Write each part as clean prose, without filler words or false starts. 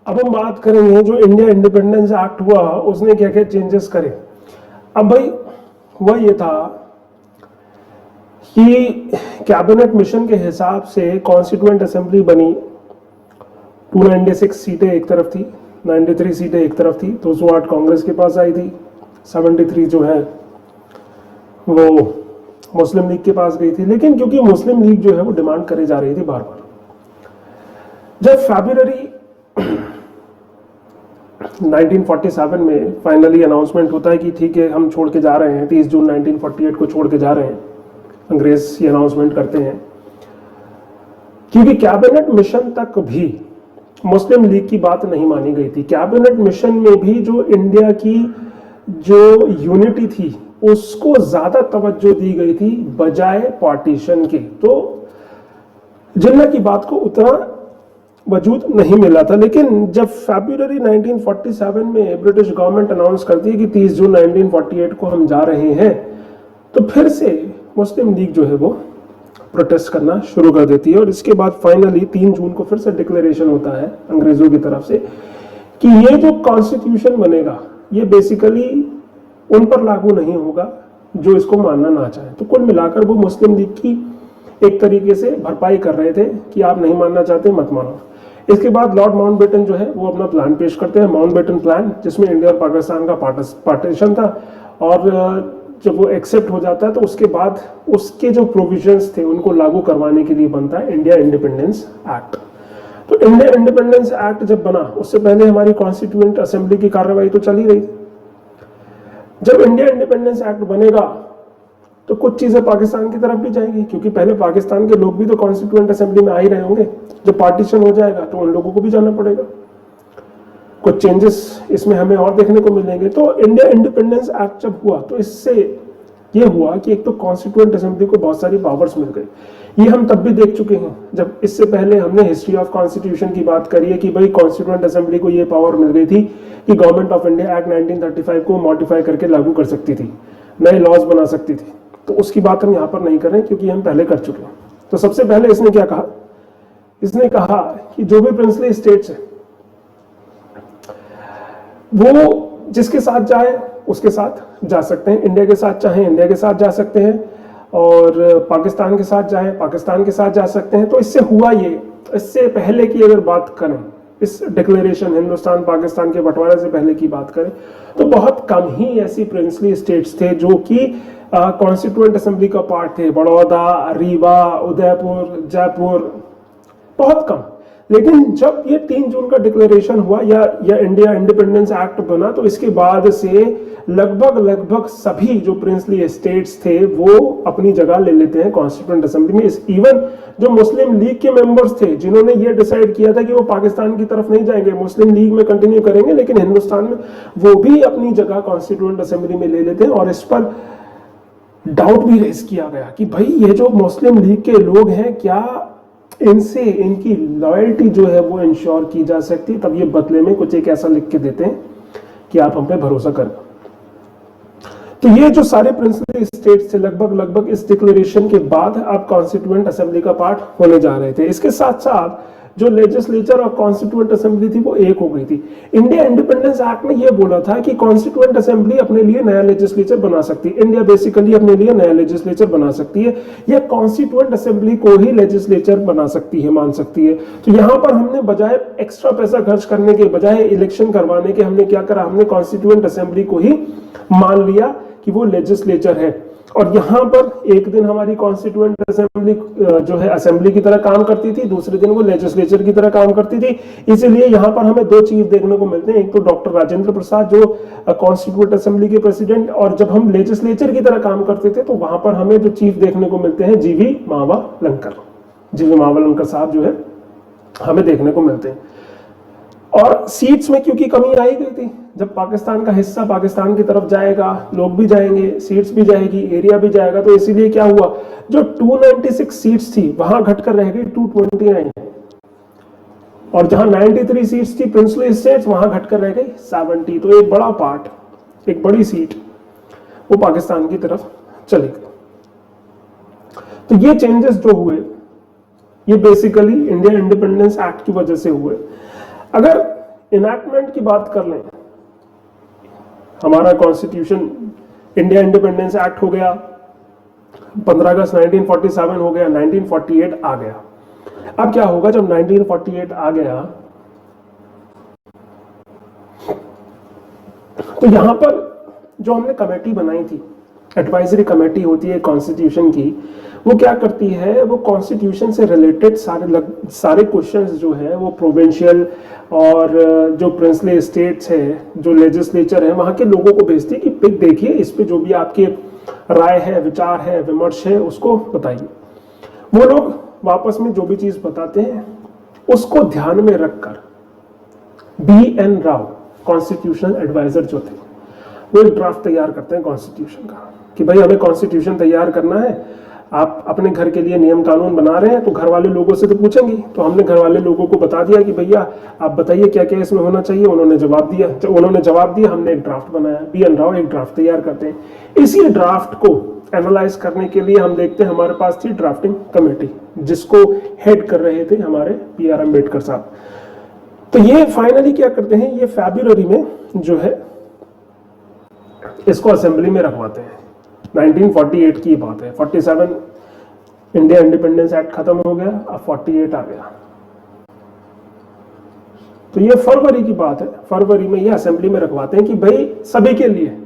अब हम बात करेंगे जो इंडिया इंडिपेंडेंस एक्ट हुआ उसने क्या क्या चेंजेस करे। अब भाई हुआ ये था कि कैबिनेट मिशन के हिसाब से कॉन्स्टिट्यूएंट असेंबली बनी। 296 सीटें एक तरफ थी, 93 सीटें एक तरफ थी, 208 कांग्रेस के पास आई थी, 73 जो है वो मुस्लिम लीग के पास गई थी। लेकिन क्योंकि मुस्लिम लीग जो है वो डिमांड करे जा रही थी बार बार, जब फरवरी 1947 में फाइनली अनाउंसमेंट होता है कि ठीक है हम छोड़ के जा रहे हैं, 30 जून 1948 को छोड़ के जा रहे हैं, अंग्रेज ये अनाउंसमेंट करते हैं। क्योंकि कैबिनेट मिशन तक भी मुस्लिम लीग की बात नहीं मानी गई थी। कैबिनेट मिशन में भी जो इंडिया की जो यूनिटी थी उसको ज्यादा तवज्जो दी गई थी बजाय पार्टीशन के। तो जिन्ना की बात को उतना वजूद नहीं मिला था। लेकिन जब फरवरी 1947 में ब्रिटिश गवर्नमेंट अनाउंस करती है कि 30 जून 1948 को हम जा रहे हैं, तो फिर से मुस्लिम लीग जो है वो प्रोटेस्ट करना शुरू कर देती है। और इसके बाद फाइनली 3 जून को फिर से डिक्लेरेशन होता है अंग्रेजों की तरफ से कि ये जो कॉन्स्टिट्यूशन बनेगा ये बेसिकली उन पर लागू नहीं होगा जो इसको मानना ना चाहे। तो कुल मिलाकर वो मुस्लिम लीग की एक तरीके से भरपाई कर रहे थे कि आप नहीं मानना चाहते मत मानो। इसके बाद लॉर्ड माउंटबेटन जो है वो अपना प्लान पेश करते हैं, माउंटबेटन प्लान, जिसमें इंडिया और पाकिस्तान का पार्टीशन था। और जब वो एक्सेप्ट हो जाता है तो उसके बाद उसके जो प्रोविजंस थे उनको लागू करवाने के लिए बनता है इंडिया इंडिपेंडेंस एक्ट। तो इंडिया इंडिपेंडेंस एक्ट जब बना उससे पहले हमारी कॉन्स्टिट्यूएंट असेंबली की कार्रवाई तो चल ही रही थी। जब इंडिया इंडिपेंडेंस एक्ट बनेगा तो कुछ चीजें पाकिस्तान की तरफ भी जाएंगी, क्योंकि पहले पाकिस्तान के लोग भी तो कॉन्स्टिट्यूएंट असेंबली में आ ही रहे होंगे। जब पार्टीशन हो जाएगा तो उन लोगों को भी जाना पड़ेगा। कुछ चेंजेस इसमें हमें और देखने को मिलेंगे। तो इंडिया इंडिपेंडेंस एक्ट जब हुआ तो इससे ये हुआ कि एक तो कॉन्स्टिट्यूएंट असेंबली को बहुत सारी पावर्स मिल गई। ये हम तब भी देख चुके हैं जब इससे पहले हमने हिस्ट्री ऑफ कॉन्स्टिट्यूशन की बात करी है कि भाई कॉन्स्टिट्यूएंट असेंबली को ये पावर मिल गई थी कि गवर्नमेंट ऑफ इंडिया एक्ट 1935 को मॉडिफाई करके लागू कर सकती थी, नए लॉज बना सकती थी। तो उसकी बात हम यहाँ पर नहीं कर रहे क्योंकि हम पहले कर चुके हैं। तो सबसे पहले इसने क्या कहा, इसने कहा कि जो भी प्रिंसली स्टेट्स है वो जिसके साथ जाए उसके साथ जा सकते हैं। इंडिया के साथ चाहे इंडिया के साथ जा सकते हैं, और पाकिस्तान के साथ जाए पाकिस्तान के साथ जा सकते हैं। तो इससे हुआ ये, इससे पहले की अगर बात करें, इस डिक्लेरेशन हिंदुस्तान पाकिस्तान के बंटवारे से पहले की बात करें, तो बहुत कम ही ऐसी प्रिंसली स्टेट्स थे जो कि कॉन्स्टिट्यूएंट असेंबली का पार्ट थे। बड़ौदा, रीवा, उदयपुर, जयपुर, बहुत कम। लेकिन जब ये 3 जून का डिक्लेरेशन हुआ या इंडिया इंडिपेंडेंस एक्ट बना, तो इसके बाद से लगभग सभी जो प्रिंसली स्टेट्स थे वो अपनी जगह ले लेते हैं कॉन्स्टिट्यूएंट असेंबली में। इवन जो मुस्लिम लीग के मेंबर्स थे जिन्होंने ये डिसाइड किया था कि वो पाकिस्तान की तरफ नहीं जाएंगे, मुस्लिम लीग में कंटिन्यू करेंगे, लेकिन हिंदुस्तान में, वो भी अपनी जगह कॉन्स्टिट्यूएंट असेंबली में ले लेते हैं। और इस पर डाउट भी रेज किया गया कि भाई ये जो मुस्लिम लीग के लोग हैं, क्या इनसे इनकी लॉयल्टी जो है वो इंश्योर की जा सकती। तब ये बदले में कुछ एक ऐसा लिख के देते हैं कि आप हम पे भरोसा करें। तो ये जो सारे प्रिंसिपल स्टेट्स थे लगभग इस डिक्लेरेशन के बाद अब कॉन्स्टिट्यूएंट असेंबली का पार्ट होने जा रहे थे। इसके साथ साथ जो लेजिस्लेचर और कॉन्स्टिट्यूएंट असेंबली थी वो एक हो गई थी। इंडिया इंडिपेंडेंस एक्ट में ये बोला था कि कॉन्स्टिट्यूएंट असेंबली अपने लिए नया लेजिस्लेचर बना सकती है, इंडिया बेसिकली अपने लिए नया लेजिस्लेचर बना सकती है, या कॉन्स्टिट्यूएंट असेंबली को ही लेजिस्लेचर बना सकती है, मान सकती है। तो यहां पर हमने बजाय एक्स्ट्रा पैसा खर्च करने के, बजाय इलेक्शन करवाने के, हमने क्या करा, हमने कॉन्स्टिट्यूएंट असेंबली को ही मान लिया कि वो लेजिस्लेचर है। और यहां पर एक दिन हमारी कॉन्स्टिट्यूएंट असेंबली जो है असेंबली की तरह काम करती थी, दूसरे दिन वो लेजिस्लेचर की तरह काम करती थी। इसीलिए यहां पर हमें दो चीज देखने को मिलते हैं, एक तो डॉक्टर राजेंद्र प्रसाद जो कॉन्स्टिट्यूएंट असेंबली के प्रेसिडेंट, और जब हम लेजिस्लेचर की तरह काम करते थे तो वहां पर हमें जो चीफ देखने को मिलते हैं जीवी मावलंकर, जीवी मावलंकर साहब जो है हमें देखने को मिलते हैं। और सीट्स में क्योंकि कमी आई गई थी, जब पाकिस्तान का हिस्सा पाकिस्तान की तरफ जाएगा, लोग भी जाएंगे, सीट्स भी जाएगी, एरिया भी जाएगा, तो इसीलिए क्या हुआ, जो 296 सीट्स थी वहां घटकर रह गई 229, और जहां 93 सीट्स थी प्रिंसली स्टेट्स वहां घटकर रह गई 70। तो एक बड़ा पार्ट, एक बड़ी सीट वो पाकिस्तान की तरफ चली गई। तो ये चेंजेस जो हुए ये बेसिकली इंडिया इंडिपेंडेंस एक्ट की वजह से हुए। अगर इनैक्टमेंट की बात कर लें, हमारा कॉन्स्टिट्यूशन, इंडिया इंडिपेंडेंस एक्ट हो गया, 15 अगस्त 1947 हो गया, 1948 आ गया। अब क्या होगा जब 1948 आ गया, तो यहां पर जो हमने कमेटी बनाई थी, एडवाइजरी कमेटी होती है कॉन्स्टिट्यूशन की, वो क्या करती है, वो कॉन्स्टिट्यूशन से रिलेटेड सारे क्वेश्चंस जो है वो प्रोविंशियल और जो प्रिंसली स्टेट्स है, जो लेजिस्लेचर है, वहां के लोगों को भेजती है कि देखिए इस पे जो भी आपके राय है, विचार है, विमर्श है, उसको बताइए। वो लोग वापस में जो भी चीज बताते हैं उसको ध्यान में रखकर BN राव कॉन्स्टिट्यूशनल एडवाइजर जो थे, वो एक ड्राफ्ट तैयार करते हैं कॉन्स्टिट्यूशन का कि भाई हमें कॉन्स्टिट्यूशन तैयार करना है, आप अपने घर के लिए नियम कानून बना रहे हैं तो घर वाले लोगों से तो पूछेंगे। तो हमने घर वाले लोगों को बता दिया कि भैया आप बताइए क्या क्या इसमें होना चाहिए। उन्होंने जवाब दिया, हमने एक ड्राफ्ट बनाया। BN राव एक ड्राफ्ट तैयार करते हैं। इसी ड्राफ्ट को एनालाइज करने के लिए हम देखते हैं हमारे पास थी ड्राफ्टिंग कमेटी, जिसको हेड कर रहे थे हमारे PR अम्बेडकर साहब। तो ये फाइनली क्या करते हैं, ये फरवरी में जो है इसको असेंबली में रखवाते हैं। 1948 की बात है, 47 इंडिया इंडिपेंडेंस एक्ट खत्म हो गया, अब 48 आ गया। तो ये फरवरी की बात है, फरवरी में ये असेंबली में रखवाते हैं कि भाई सभी के लिए,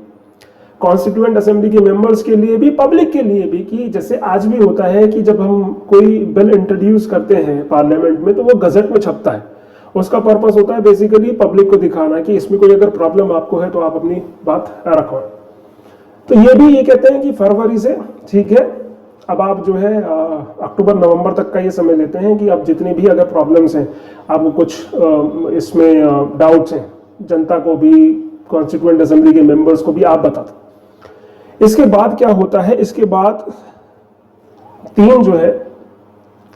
कॉन्स्टिट्यूएंट असेंबली के मेंबर्स के लिए भी, पब्लिक के लिए भी, कि जैसे आज भी होता है कि जब हम कोई बिल इंट्रोड्यूस करते हैं पार्लियामेंट में तो वो गजट में छपता है। उसका पर्पस होता है बेसिकली पब्लिक को दिखाना कि इसमें कोई अगर प्रॉब्लम आपको है तो आप अपनी बात रखो। तो ये भी ये कहते हैं कि फरवरी से ठीक है, अब आप जो है अक्टूबर नवंबर तक का ये समय लेते हैं कि अब जितनी भी अगर प्रॉब्लम्स हैं, आपको कुछ इसमें डाउट्स हैं, जनता को भी, कॉन्स्टिट्यूएंट असेंबली के मेंबर्स को भी आप बता दो। इसके बाद क्या होता है, इसके बाद 3 जो है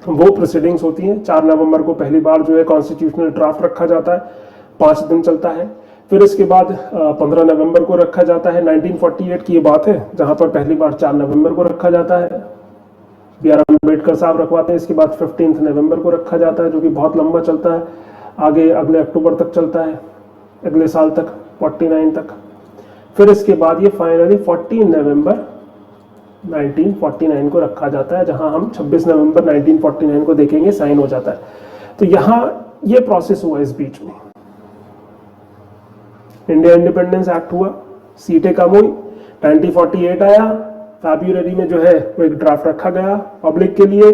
वो प्रोसीडिंग्स होती हैं। 4 नवंबर को पहली बार जो है कॉन्स्टिट्यूशनल ड्राफ्ट रखा जाता है, 5 दिन चलता है। फिर इसके बाद 15 नवंबर को रखा जाता है। 1948 की ये बात है जहां पर पहली बार 4 नवंबर को रखा जाता है, BR अम्बेडकर साहब रखवाते हैं। इसके बाद 15 नवंबर को रखा जाता है, जो कि बहुत लंबा चलता है, आगे अगले अक्टूबर तक चलता है, अगले साल तक, 49 तक। फिर इसके बाद ये फाइनली 14 नवंबर 1949 को रखा जाता है, जहां हम 26 नवंबर 1949 को देखेंगे साइन हो जाता है। तो यहां ये प्रोसेस हुआ। इस बीच में इंडिया इंडिपेंडेंस एक्ट हुआ, सीटें कम हुई, 1948 आया, फरवरी में जो है वो एक ड्राफ्ट रखा गया पब्लिक के लिए।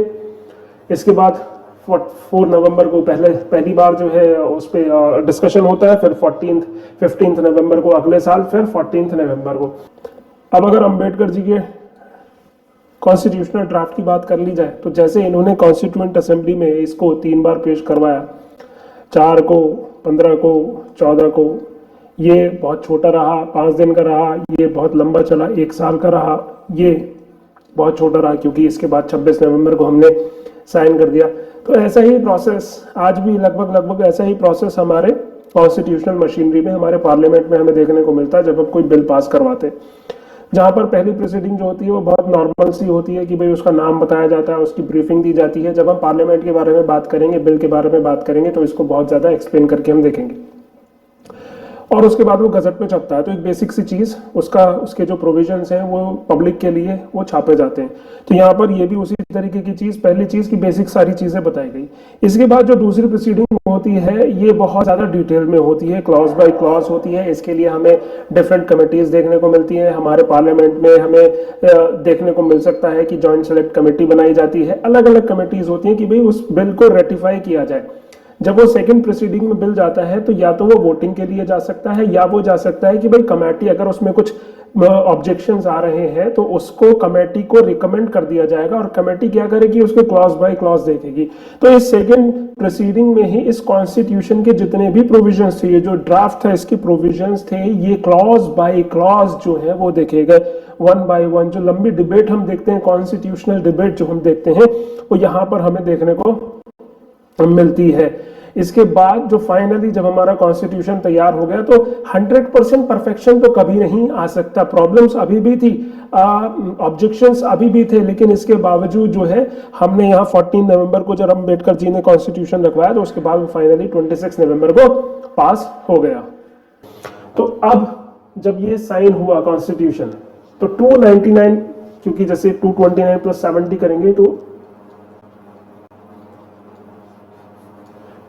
इसके बाद 4 नवंबर को पहली बार जो है उस पर डिस्कशन होता है। फिर 15 नवंबर को अगले साल, फिर 14 नवंबर को। अब अगर अम्बेडकर जी के कॉन्स्टिट्यूशनल ड्राफ्ट की बात कर ली जाए तो जैसे इन्होंने कॉन्स्टिट्यूएंट असेंबली में इसको 3 बार पेश करवाया, 4 को, 15 को, 14 को, ये बहुत छोटा रहा, 5 दिन का रहा, ये बहुत लंबा चला, 1 साल का रहा, ये बहुत छोटा रहा क्योंकि इसके बाद 26 नवंबर को हमने साइन कर दिया। तो ऐसा ही प्रोसेस आज भी लगभग ऐसा ही प्रोसेस हमारे कॉन्स्टिट्यूशनल मशीनरी में, हमारे पार्लियामेंट में हमें देखने को मिलता है जब हम कोई बिल पास करवाते हैं, जहां पर पहली प्रोसीडिंग जो होती है वो बहुत नॉर्मल सी होती है कि भाई उसका नाम बताया जाता है, उसकी ब्रीफिंग दी जाती है। जब हम पार्लियामेंट के बारे में बात करेंगे, बिल के बारे में बात करेंगे, तो इसको बहुत ज्यादा एक्सप्लेन करके हम देखेंगे और उसके बाद वो गजट में छपता है। तो एक बेसिक सी चीज, उसके जो प्रोविजंस हैं वो पब्लिक के लिए वो छापे जाते हैं। तो यहाँ पर ये भी उसी तरीके की चीज, पहली चीज की बेसिक सारी चीजें बताई गई। इसके बाद जो दूसरी प्रोसीडिंग होती है ये बहुत ज्यादा डिटेल में होती है, क्लॉज बाय क्लॉज होती है। इसके लिए हमें डिफरेंट कमिटीज देखने को मिलती है। हमारे पार्लियामेंट में हमें देखने को मिल सकता है कि जॉइंट सेलेक्ट कमेटी बनाई जाती है, अलग अलग कमिटीज होती हैं कि भाई उस बिल को रेटिफाई किया जाए। जब वो सेकंड प्रोसीडिंग में बिल जाता है तो या तो वो वोटिंग के लिए जा सकता है, या वो जा सकता है कि भाई कमेटी, अगर उसमें कुछ ऑब्जेक्शंस आ रहे हैं तो उसको कमेटी को रिकमेंड कर दिया जाएगा और कमेटी क्या करेगी, उसको क्लॉज बाय क्लॉज देखेगी। तो इस सेकंड प्रोसीडिंग में ही इस कॉन्स्टिट्यूशन के जितने भी प्रोविजंस थे, ये जो ड्राफ्ट था इसके प्रोविजंस थे, ये क्लॉज बाय क्लॉज जो है वो देखे गए, 1 बाय 1। जो लंबी डिबेट हम देखते हैं, कॉन्स्टिट्यूशनल डिबेट जो हम देखते हैं, वो यहाँ पर हमें देखने को मिलती है। इसके बाद जो फाइनली जब हमारा कॉन्स्टिट्यूशन तैयार हो गया तो 100% परफेक्शन तो कभी नहीं आ सकता, प्रॉब्लम्स अभी भी थी, ऑब्जेक्शंस अभी भी थे, लेकिन इसके बावजूद जो है हमने यहाँ 14 नवंबर को जब अम्बेडकर जी ने कॉन्स्टिट्यूशन रखवाया तो उसके बाद फाइनली 26 नवंबर को पास हो गया। तो अब जब ये साइन हुआ कॉन्स्टिट्यूशन, तो 299, क्योंकि जैसे 229 प्लस 70 करेंगे तो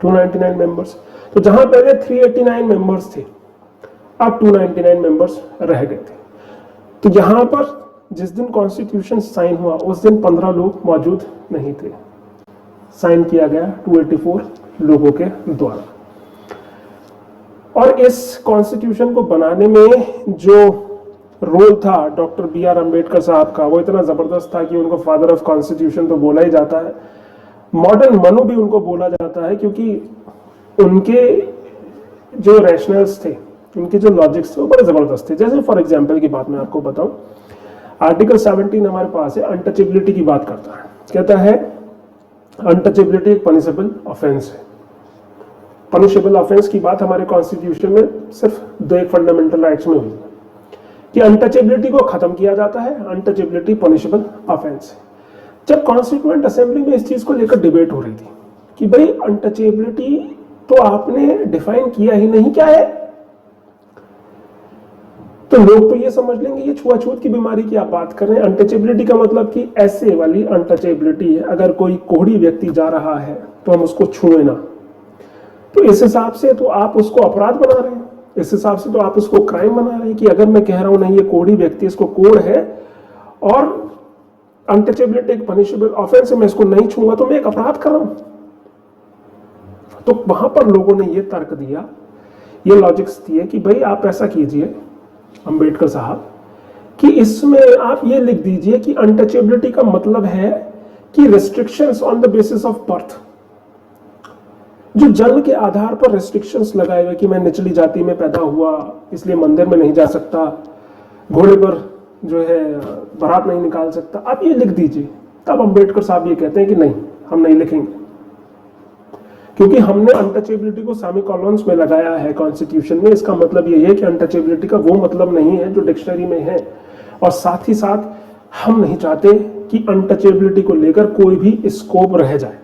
299 मेंबर्स, तो जहां पहले 389 मेंबर्स थे अब 299 मेंबर्स रह गए थे। तो यहां पर जिस दिन कॉन्स्टिट्यूशन साइन हुआ उस दिन 15 लोग मौजूद नहीं थे, साइन किया गया 284 लोगों के द्वारा। और इस कॉन्स्टिट्यूशन को बनाने में जो रोल था डॉक्टर बी.आर. अम्बेडकर साहब का, वो इतना जबरदस्त था कि उनको फादर ऑफ कॉन्स्टिट्यूशन तो बोला ही जाता है, मॉडर्न मनु भी उनको बोला जाता है, क्योंकि उनके जो रैशनल्स थे, उनके जो लॉजिक्स थे वो बड़े जबरदस्त थे। जैसे फॉर एग्जांपल की बात मैं आपको बताऊं, आर्टिकल 17 हमारे पास है, अनटचेबिलिटी की बात करता है। कहता है अनटचेबिलिटी एक पनिशेबल ऑफेंस है। पनिशेबल ऑफेंस की बात हमारे कॉन्स्टिट्यूशन में सिर्फ दो एक फंडामेंटल राइट्स में हुई है कि अनटचेबिलिटी को खत्म किया जाता है, अनटचेबिलिटी पनिशेबल ऑफेंस है। जब कॉन्स्टिट्यूएंट असेंबली में इस चीज को लेकर डिबेट हो रही थी कि भाई अनटचेबिलिटी तो आपने डिफाइन किया ही नहीं, क्या है, तो लोग तो ये समझ लेंगे ये छुआछूत की बीमारी की आप बात कर रहे हैं। अनटचेबिलिटी का मतलब कि ऐसे वाली अनटचेबिलिटी है, अगर कोई कोढ़ी व्यक्ति जा रहा है तो हम उसको छुए ना, तो इस हिसाब से तो आप उसको अपराध बना रहे हैं, इस हिसाब से तो आप उसको क्राइम बना रहे हैं कि अगर मैं कह रहा हूं नहीं ये कोढ़ी व्यक्ति, इसको कोढ़ है और अनटचेबिलिटी एक पनिशेबल ऑफेंस है, मैं इसको नहीं छूंगा तो मैं एक अपराध कर रहा हूं। तो वहां पर लोगों ने ये तर्क दिया, ये लॉजिक्स दिए कि भाई आप ऐसा कीजिए अंबेडकर साहब कि इसमें आप ये लिख दीजिए कि अनटचेबिलिटी का मतलब है कि restrictions on the basis of birth, जो जन्म के आधार पर रेस्ट्रिक्शंस लगाए हुए कि मैं निचली जाति में पैदा हुआ इसलिए मंदिर में नहीं जा सकता, घोड़े पर जो है बारात नहीं निकाल सकता, आप ये लिख दीजिए। तब अंबेडकर साहब ये कहते हैं कि नहीं, हम नहीं लिखेंगे, क्योंकि हमने अनटचेबिलिटी को सेमीकोलॉन्स में लगाया है कॉन्स्टिट्यूशन में। इसका मतलब ये है कि अनटचेबिलिटी का वो मतलब नहीं है जो डिक्शनरी में है, और साथ ही साथ हम नहीं चाहते कि अनटचेबिलिटी को लेकर कोई भी स्कोप रह जाए,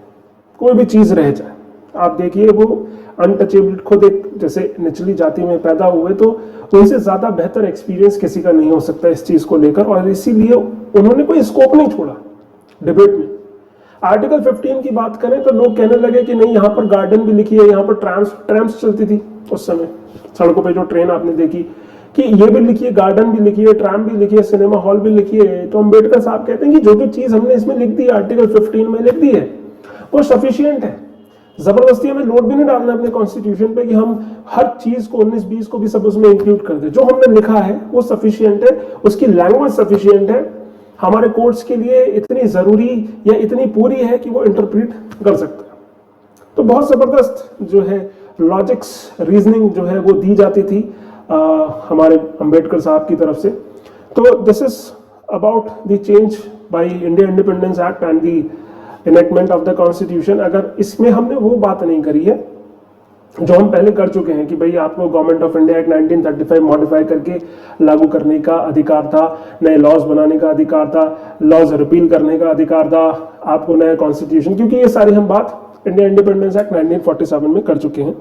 कोई भी चीज रह जाए। आप देखिए वो अनटचेबिलिटी खुद एक जैसे निचली जाति में पैदा हुए तो उनसे ज्यादा बेहतर एक्सपीरियंस किसी का नहीं हो सकता इस चीज को लेकर, और इसीलिए उन्होंने कोई स्कोप नहीं छोड़ा डिबेट में। आर्टिकल 15 की बात करें तो लोग कहने लगे कि नहीं यहाँ पर गार्डन भी लिखी है, यहाँ पर ट्रैम्स चलती थी उस समय, सड़कों पे जो ट्रेन आपने देखी, कि ये भी लिखी है, गार्डन भी लिखी है, ट्रैम भी लिखी है, सिनेमा हॉल भी लिखी है। तो अंबेडकर साहब कहते हैं कि जो जो चीज हमने इसमें लिख दी, आर्टिकल 15 में लिख दी है, वो सफिशियंट है। जबरदस्ती हमें लोड भी नहीं डालना अपने कॉन्स्टिट्यूशन पे कि हम हर चीज को 19-20 को भी सब उसमें इंक्लूड कर दे। जो हमने लिखा है वो सफिशियंट है, उसकी लैंग्वेज सफिशियंट है, हमारे कोर्ट्स के लिए इतनी जरूरी या इतनी पूरी है कि वो इंटरप्रीट कर सकता है। तो बहुत जबरदस्त जो है लॉजिक्स, रीजनिंग जो है वो दी जाती थी हमारे अंबेडकर साहब की तरफ से। तो this is about the change by India independence act and the enactment of the constitution. अगर इसमें हमने वो बात नहीं करी है जो हम पहले कर चुके हैं कि भाई आपको government of India act 1935 modify करके लागू करने का अधिकार था, नए लॉज बनाने का अधिकार था, लॉज रिपील करने का अधिकार था, आपको नया कॉन्स्टिट्यूशन, क्योंकि ये सारी हम बात इंडिया इंडिपेंडेंस एक्ट 1947 में कर चुके हैं।